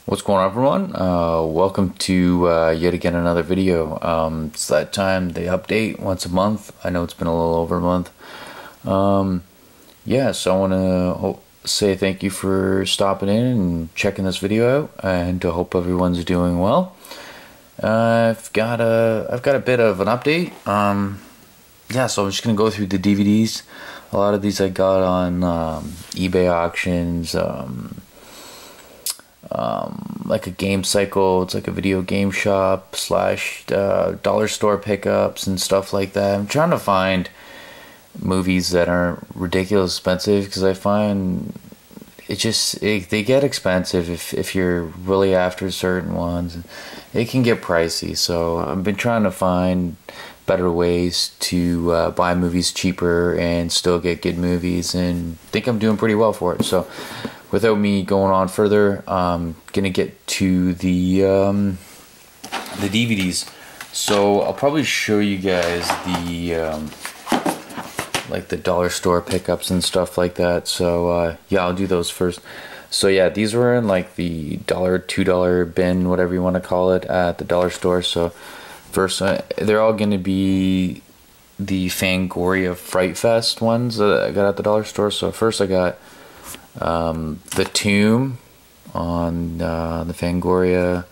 What's going on, everyone? Welcome to yet again another video. It's that time, they update once a month. I know it's been a little over a month. Yeah, so I want to say thank you for stopping in and checking this video out, and I hope everyone's doing well. I've got a bit of an update. Yeah, so I'm just gonna go through the DVDs. A lot of these I got on eBay auctions. Like a game cycle, it's like a video game shop slash dollar store pickups and stuff like that. I'm trying to find movies that aren't ridiculous expensive, because I find they get expensive if you're really after certain ones. It can get pricey, so I've been trying to find better ways to buy movies cheaper and still get good movies, and think I'm doing pretty well for it. So without me going on further, I'm gonna get to the DVDs. So I'll probably show you guys the like the dollar store pickups and stuff like that. So yeah, I'll do those first. So yeah, these were in like the $1, $2 bin, whatever you want to call it, at the dollar store. So first, they're all gonna be the Fangoria Fright Fest ones that I got at the dollar store. So first I got The Tomb on the Fangoria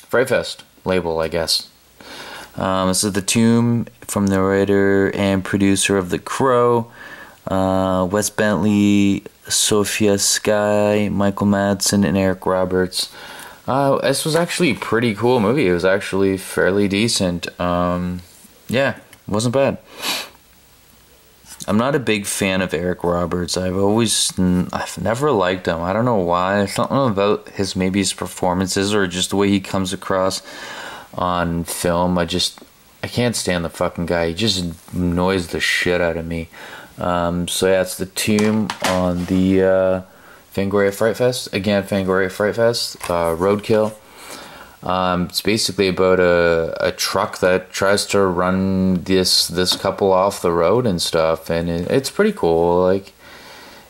Fright Fest label, I guess. This is The Tomb from the writer and producer of The Crow, Wes Bentley, Sophia Skye, Michael Madsen, and Eric Roberts. This was actually a pretty cool movie. It was actually fairly decent. Yeah, it wasn't bad. I'm not a big fan of Eric Roberts. I've never liked him. I don't know why. Something about maybe his performances or just the way he comes across on film. I can't stand the fucking guy. He just annoys the shit out of me. So yeah, it's The Tomb on the Fangoria Fright Fest. Again, Fangoria Fright Fest. Roadkill. It's basically about a truck that tries to run this couple off the road and stuff, and it's pretty cool. Like,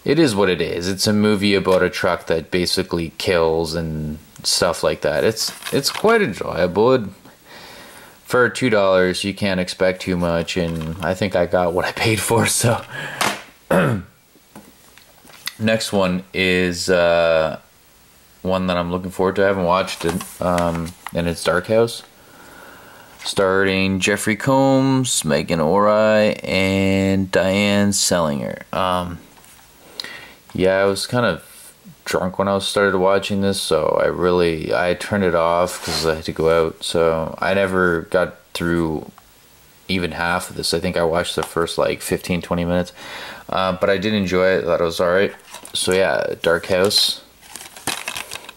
it is what it is. It's a movie about a truck that basically kills and stuff like that. It's quite enjoyable. For $2, you can't expect too much, and I think I got what I paid for. So next one is one that I'm looking forward to. I haven't watched it, and it's Dark House, starring Jeffrey Combs, Megan Ori, and Diane Sellinger. Yeah, I was kind of drunk when I started watching this, so I turned it off because I had to go out, so I never got through even half of this. I think I watched the first like 15-20 minutes, but I did enjoy it. I thought it was alright. So yeah, Dark House.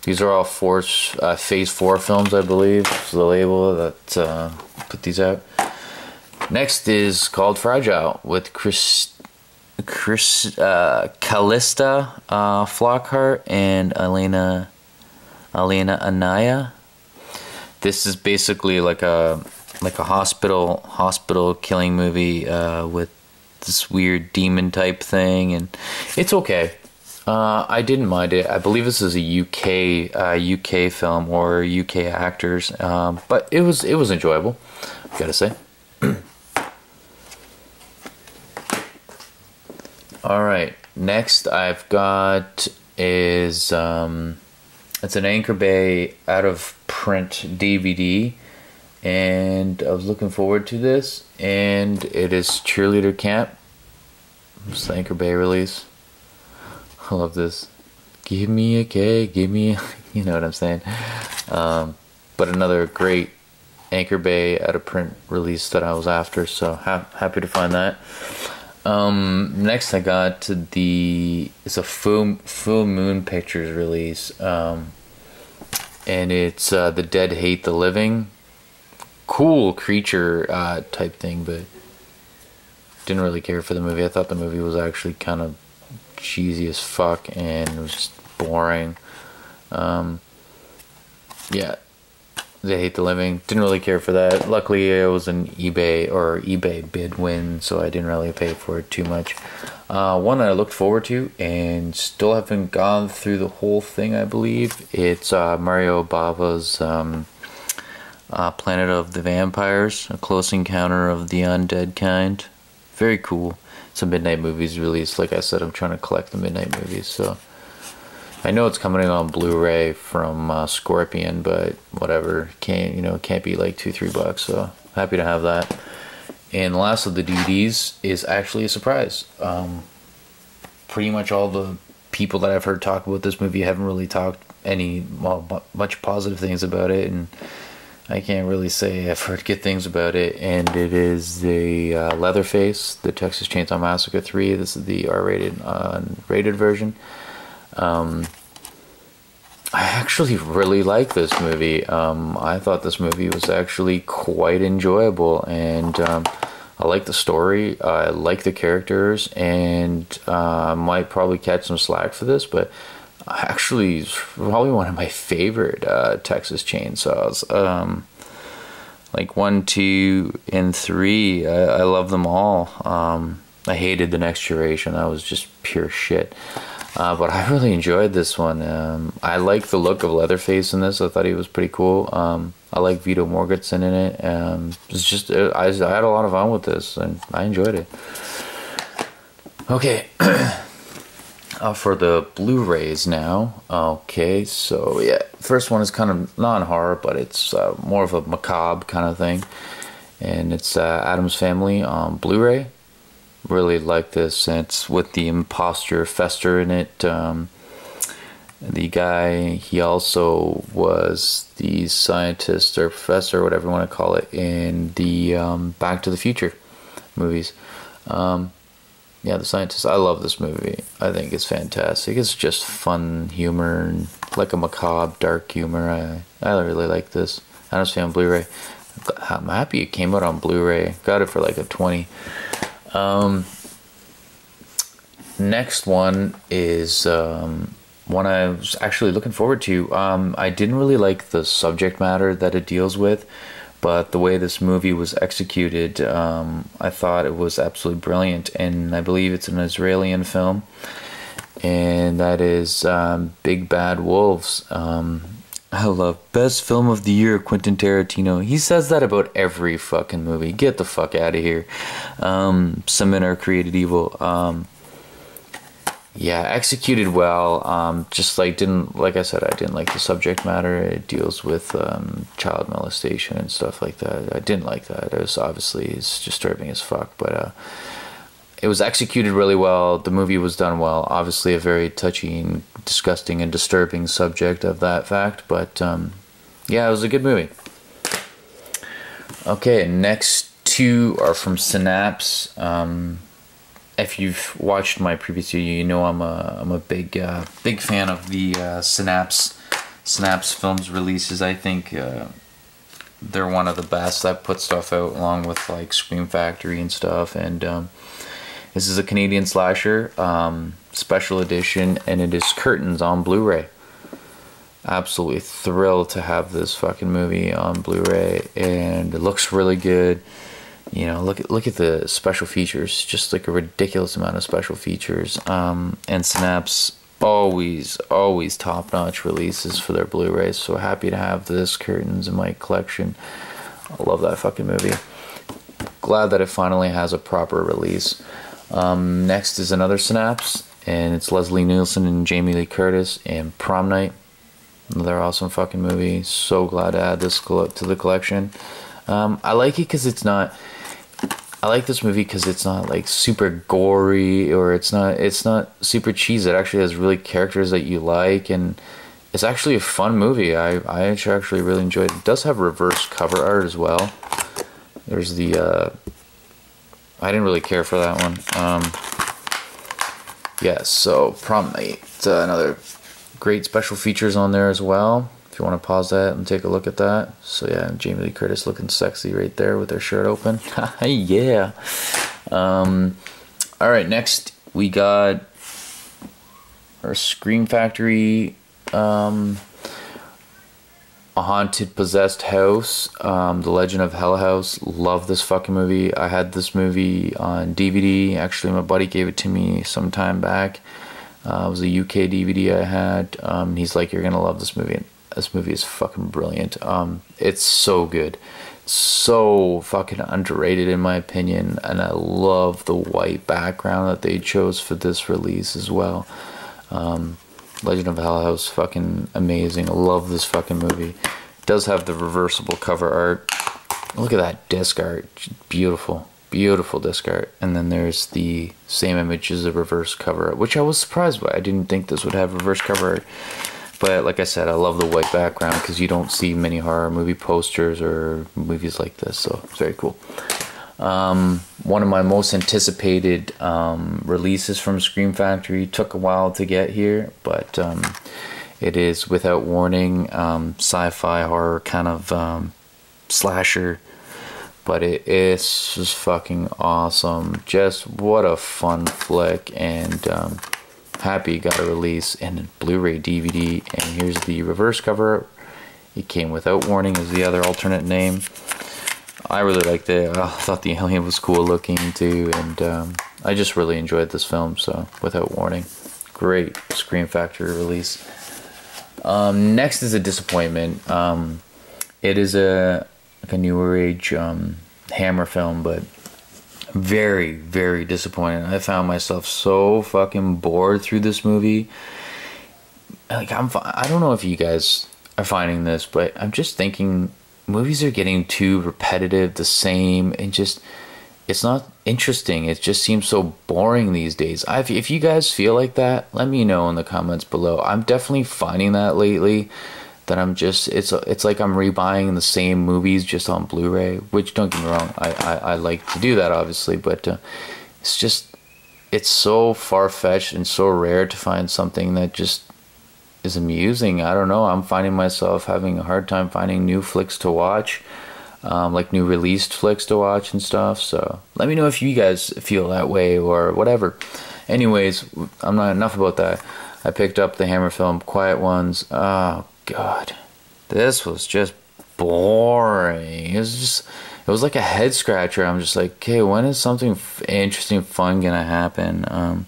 These are all Phase 4 films, I believe. It's the label that put these out. Next is called Fragile with Callista Flockhart and Elena Anaya. This is basically like a hospital killing movie with this weird demon type thing, and it's okay. I didn't mind it. I believe this is a UK film or UK actors, but it was enjoyable, I gotta say. All right, next I've got is it's an Anchor Bay out of print DVD, and I was looking forward to this, and it is Cheerleader Camp. It's the Anchor Bay release. I love this. Give me a cake, give me a, you know what I'm saying. But another great Anchor Bay out of print release that I was after, so happy to find that. Next I got it's a Full Moon Pictures release, and it's The Dead Hate the Living. Cool creature type thing, but didn't really care for the movie. I thought the movie was actually kind of cheesy as fuck, and it was just boring. Yeah, They Hate the Living. Didn't really care for that. Luckily, it was an eBay bid win, so I didn't really pay for it too much. One that I looked forward to and still haven't gone through the whole thing, I believe. It's Mario Bava's Planet of the Vampires, A Close Encounter of the Undead Kind. Very cool. It's a midnight movies release. Like I said, I'm trying to collect the midnight movies, so I know it's coming on Blu-ray from Scorpion, but whatever. Can't be like $2-3, so happy to have that. And the last of the DVDs is actually a surprise. Pretty much all the people that I've heard talk about this movie haven't really talked much positive things about it, and I can't really say I've heard good things about it. And it is the Leatherface, the Texas Chainsaw Massacre 3. This is the R-rated, rated version. I actually really like this movie. I thought this movie was actually quite enjoyable, and I like the story. I like the characters, and I might probably catch some slack for this, but actually it's probably one of my favorite Texas Chainsaws. Like 1, 2, and 3. I love them all. I hated The Next Generation. That was just pure shit. But I really enjoyed this one. I like the look of Leatherface in this. I thought he was pretty cool. I like Vito Mortensen in it. It's just I had a lot of fun with this, and I enjoyed it. Okay, for the Blu-rays now. Okay, so yeah, first one is kind of non-horror, but it's more of a macabre kind of thing, and it's Addams Family on Blu-ray. Really like this. It's with the imposter Fester in it. The guy, he also was the scientist or professor, whatever you want to call it, in the Back to the Future movies. Yeah, the scientist. I love this movie. I think it's fantastic. It's just fun humor and like a macabre, dark humor. I really like this. Addams Family Blu-ray. I'm happy it came out on Blu-ray. Got it for like a 20. Next one is one I was actually looking forward to. I didn't really like the subject matter that it deals with, but the way this movie was executed, I thought it was absolutely brilliant. And I believe it's an Israeli film, and that is Big Bad Wolves. I love best film of the year, Quentin Tarantino. He says that about every fucking movie. Get the fuck out of here. Some men are created evil. Yeah, executed well. Just like I said, I didn't like the subject matter. It deals with child molestation and stuff like that. I didn't like that. It's disturbing as fuck, but it was executed really well. The movie was done well. Obviously a very touching, disgusting, and disturbing subject of that fact, but yeah, it was a good movie. Okay, next two are from Synapse. If you've watched my previous video, you know I'm a big fan of the Synapse Films releases. I think they're one of the best. I put stuff out along with like Scream Factory and stuff, and this is a Canadian slasher, special edition, and it is Curtains on Blu-ray. Absolutely thrilled to have this fucking movie on Blu-ray, and it looks really good. You know, look at the special features, just like a ridiculous amount of special features. And Synapse always top-notch releases for their Blu-rays. So happy to have this Curtains in my collection. I love that fucking movie. Glad that it finally has a proper release. Next is another Synapse, and it's Leslie Nielsen and Jamie Lee Curtis in Prom Night. Another awesome fucking movie. So glad to add this to the collection. I like it because it's not. I like this movie because it's not like super gory, or it's not super cheesy. It actually has really characters that you like, and it's actually a fun movie. I actually really enjoyed it. It does have reverse cover art as well. There's the I didn't really care for that one. Yeah, so Prom Night, another great special features on there as well. If you want to pause that and take a look at that. So yeah, Jamie Lee Curtis looking sexy right there with her shirt open. Yeah. Alright, next we got our Scream Factory on A Haunted Possessed House, The Legend of Hell House. Love this fucking movie. I had this movie on DVD. Actually, my buddy gave it to me some time back. It was a UK DVD I had. He's like, you're gonna love this movie. This movie is fucking brilliant. It's so good. So fucking underrated in my opinion. And I love the white background that they chose for this release as well. Legend of Hell House, fucking amazing. I love this fucking movie. It does have the reversible cover art. Look at that disc art. Beautiful. Beautiful disc art. And then there's the same image as the reverse cover art, which I was surprised by. I didn't think this would have reverse cover art. But like I said, I love the white background because you don't see many horror movie posters or movies like this. So it's very cool. One of my most anticipated releases from Scream Factory. Took a while to get here, but it is Without Warning, sci-fi horror kind of slasher, but it is just fucking awesome. Just what a fun flick, and happy it got a release in Blu-ray DVD. And here's the reverse cover. It came Without Warning as the other alternate name. I really liked it. I thought the alien was cool looking too, and I just really enjoyed this film. So, Without Warning, great Scream Factory release. Next is a disappointment. It is like a newer age Hammer film, but very, very disappointing. I found myself so fucking bored through this movie. Like I don't know if you guys are finding this, but I'm just thinking. Movies are getting too repetitive, the same, and just, it's not interesting. It just seems so boring these days. If you guys feel like that, let me know in the comments below. I'm definitely finding that lately, that I'm just, it's like I'm rebuying the same movies just on Blu-ray, which, don't get me wrong, I like to do that, obviously, but it's just, it's so far-fetched and so rare to find something that just is amusing. I don't know, I'm finding myself having a hard time finding new flicks to watch, like new released flicks to watch and stuff. So let me know if you guys feel that way or whatever. Anyways, I'm not enough about that. I picked up the Hammer film Quiet Ones. Oh god, this was just boring. It was like a head scratcher. I'm just like, okay, when is something interesting, fun gonna happen?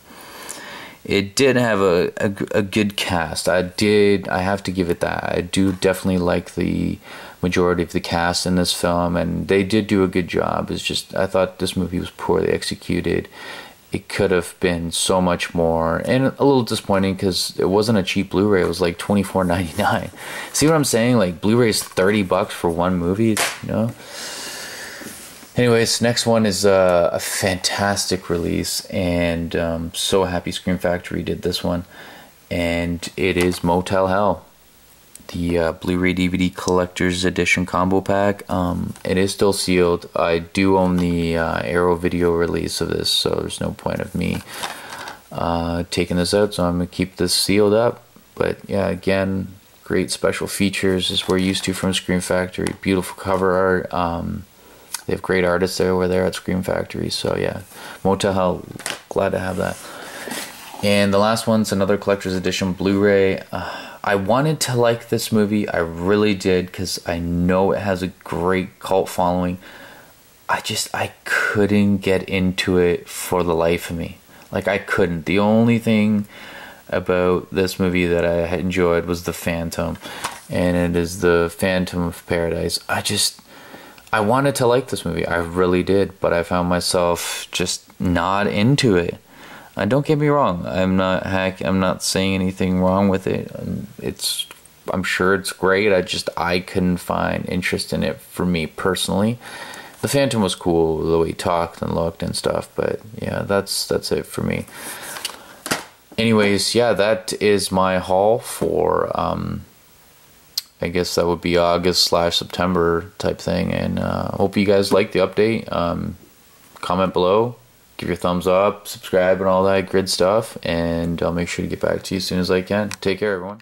It did have a good cast. I have to give it that. I do definitely like the majority of the cast in this film, and they did do a good job. It's just, I thought this movie was poorly executed. It could have been so much more, and a little disappointing because it wasn't a cheap Blu-ray. It was like $24.99. See what I'm saying? Like, Blu-ray is $30 for one movie, you know? Anyways, next one is a fantastic release, and so happy Scream Factory did this one, and it is Motel Hell, the Blu-ray DVD Collector's Edition combo pack. It is still sealed. I do own the Arrow Video release of this, so there's no point of me taking this out, so I'm going to keep this sealed up. But yeah, again, great special features as we're used to from Scream Factory. Beautiful cover art. They have great artists over there at Scream Factory. So yeah, Motel Hell, glad to have that. And the last one's another collector's edition Blu-ray. I wanted to like this movie. I really did, because I know it has a great cult following. I couldn't get into it for the life of me. Like, I couldn't. The only thing about this movie that I had enjoyed was The Phantom. And it is The Phantom of Paradise. I wanted to like this movie. I really did, but I found myself just not into it. And don't get me wrong, I'm not saying anything wrong with it. I'm sure it's great. I couldn't find interest in it for me personally. The Phantom was cool, the way he talked and looked and stuff, but yeah, that's it for me. Anyways, yeah, that is my haul for I guess that would be August/September type thing, and hope you guys like the update. Comment below, give your thumbs up, subscribe, and all that good stuff, and I'll make sure to get back to you as soon as I can. Take care, everyone.